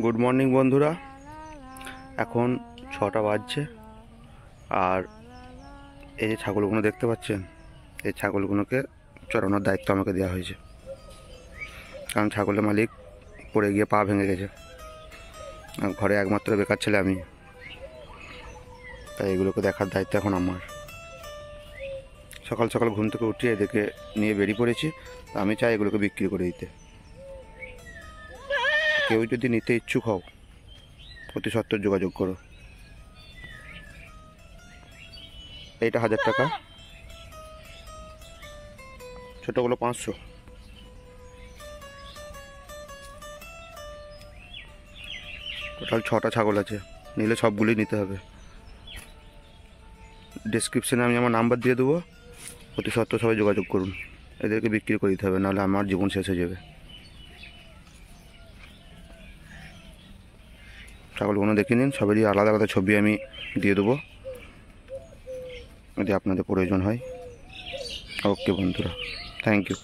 Good morning বন্ধুরা, এখন 6টা বাজছে। আর এই যে ছাগলগুলো দেখতে পাচ্ছেন, এই ছাগলগুলোকে চড়ানোর দায়িত্ব আমাকে দেওয়া হয়েছে, কারণ ছাগলের মালিক পড়ে গিয়ে পা ভেঙে গেছে। ঘরে একমাত্র বেকার ছেলে আমি, তাই এগুলোকে দেখার দায়িত্ব এখন আমার। সকাল সকাল ঘুম থেকে উঠিয়ে এদেরকে নিয়ে বেরিয়ে পড়েছি। আমি চাই এগুলোকে বিক্রি করে দিতে। কেউ যদি নিতে ইচ্ছুক হও, অতি সত্বর যোগাযোগ করো। এইটা 1000 টাকা, ছোটোগুলো 500। টোটাল 6টা ছাগল আছে, নিলে সবগুলোই নিতে হবে। ডেসক্রিপশানে আমি আমার নাম্বার দিয়ে দেবো, অতি সত্বর সবাই যোগাযোগ করুন। এদেরকে বিক্রি করে দিতে হবে, নাহলে আমার জীবন শেষ হয়ে যাবে। ছাগলগুলো দেখে নিন, সবারই আলাদা আলাদা ছবি আমি দিয়ে দেবো যদি আপনাদের প্রয়োজন হয়। ওকে বন্ধুরা, থ্যাংক ইউ।